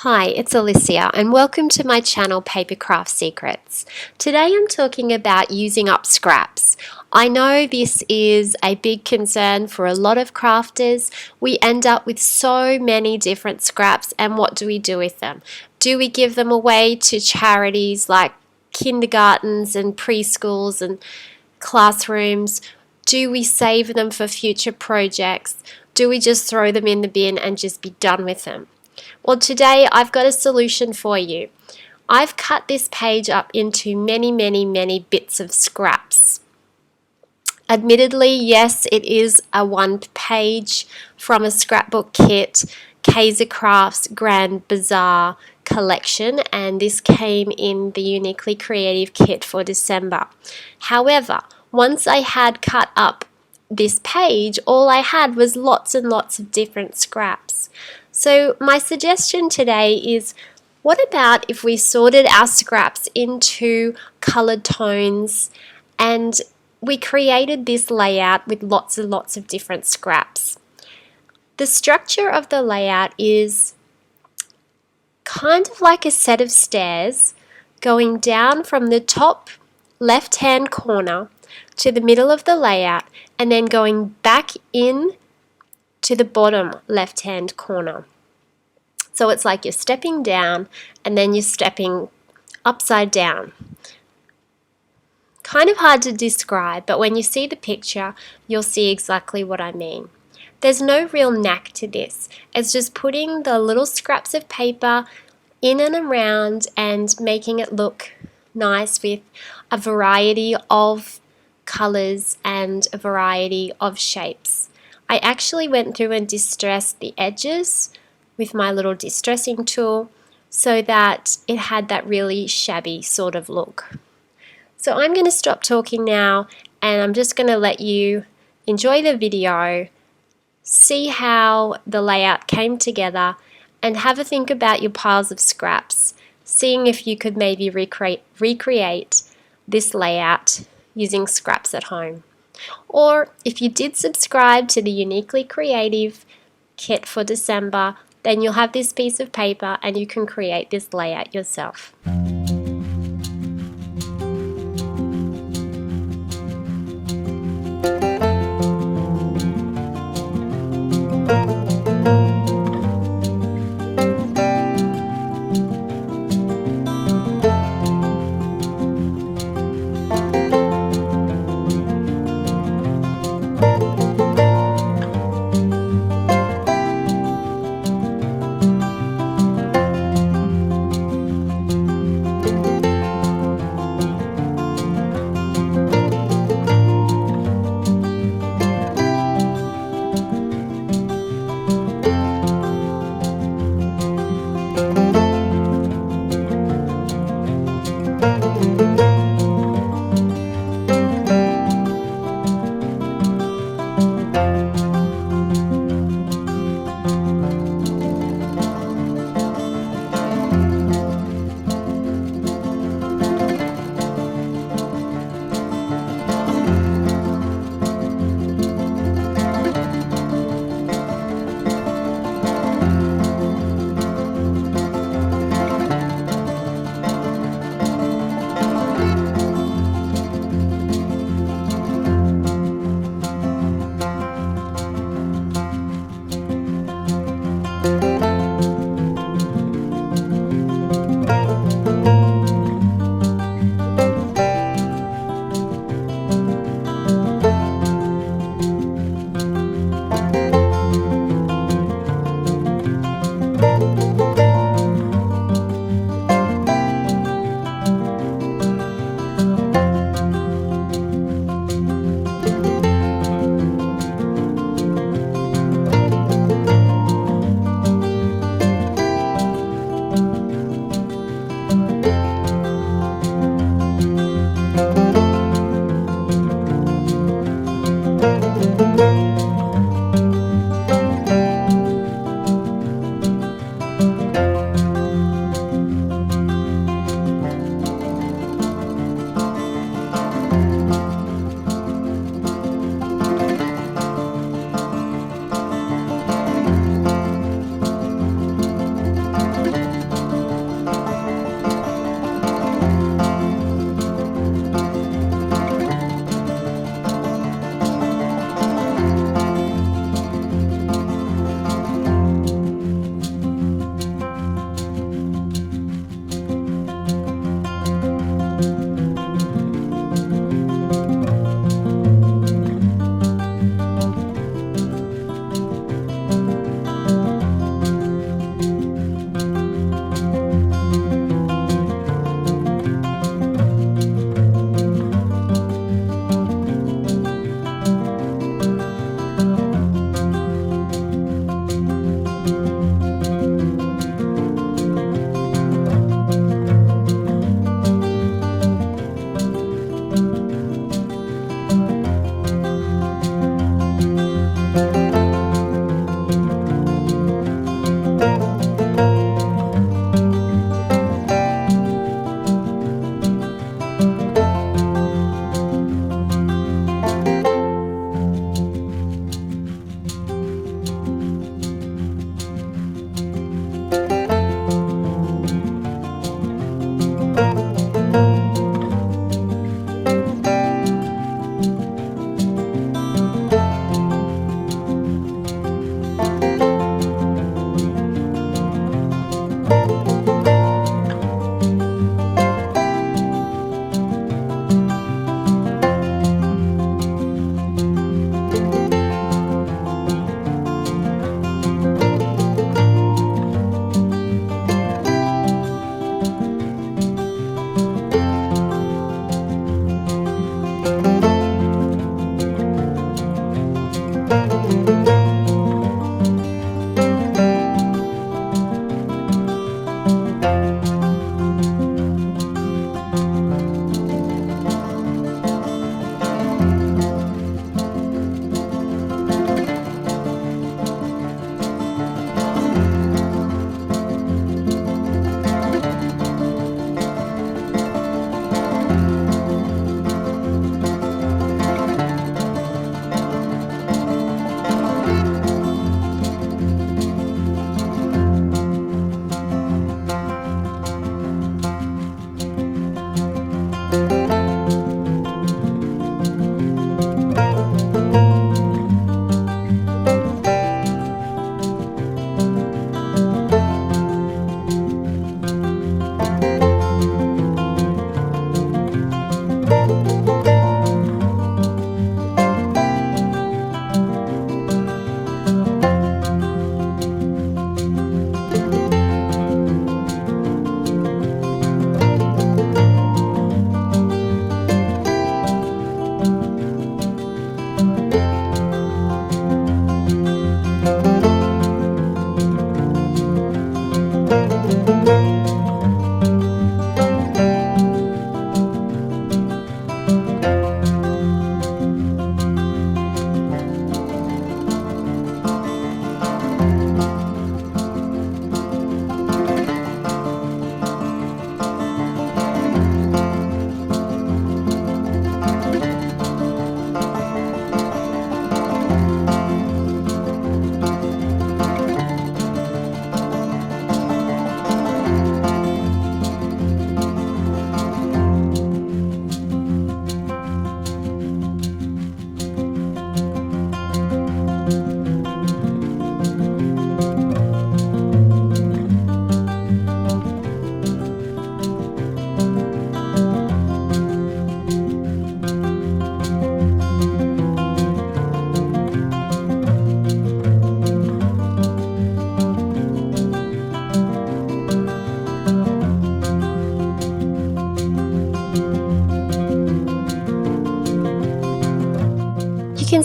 Hi, it's Alicia and welcome to my channel Papercraft Secrets. Today I'm talking about using up scraps. I know this is a big concern for a lot of crafters. We end up with so many different scraps, and what do we do with them? Do we give them away to charities like kindergartens and preschools and classrooms? Do we save them for future projects? Do we just throw them in the bin and just be done with them? Well, today I've got a solution for you. I've cut this page up into many bits of scraps. Admittedly, yes, it is a one page from a scrapbook kit, Kaisercraft's Grand Bazaar collection, and this came in the Uniquely Creative kit for December. However, once I had cut up this page, all I had was lots and lots of different scraps. So my suggestion today is, what about if we sorted our scraps into colored tones and we created this layout with lots and lots of different scraps? The structure of the layout is kind of like a set of stairs going down from the top left-hand corner to the middle of the layout and then going back in to the bottom left-hand corner. So it's like you're stepping down and then you're stepping upside down. Kind of hard to describe, but when you see the picture, you'll see exactly what I mean. There's no real knack to this. It's just putting the little scraps of paper in and around and making it look nice with a variety of colors and a variety of shapes. I actually went through and distressed the edges with my little distressing tool so that it had that really shabby sort of look. So I'm going to stop talking now and I'm just going to let you enjoy the video, see how the layout came together, and have a think about your piles of scraps, seeing if you could maybe recreate this layout using scraps at home. Or if you did subscribe to the Uniquely Creative kit for December, then you'll have this piece of paper and you can create this layout yourself.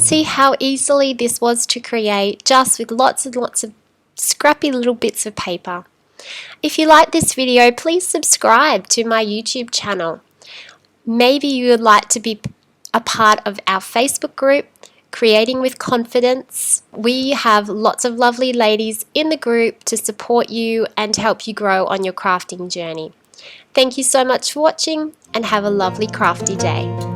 see how easily this was to create just with lots and lots of scrappy little bits of paper. If you like this video, please subscribe to my YouTube channel. Maybe you would like to be a part of our Facebook group, Creating with Confidence. We have lots of lovely ladies in the group to support you and to help you grow on your crafting journey. Thank you so much for watching and have a lovely crafty day.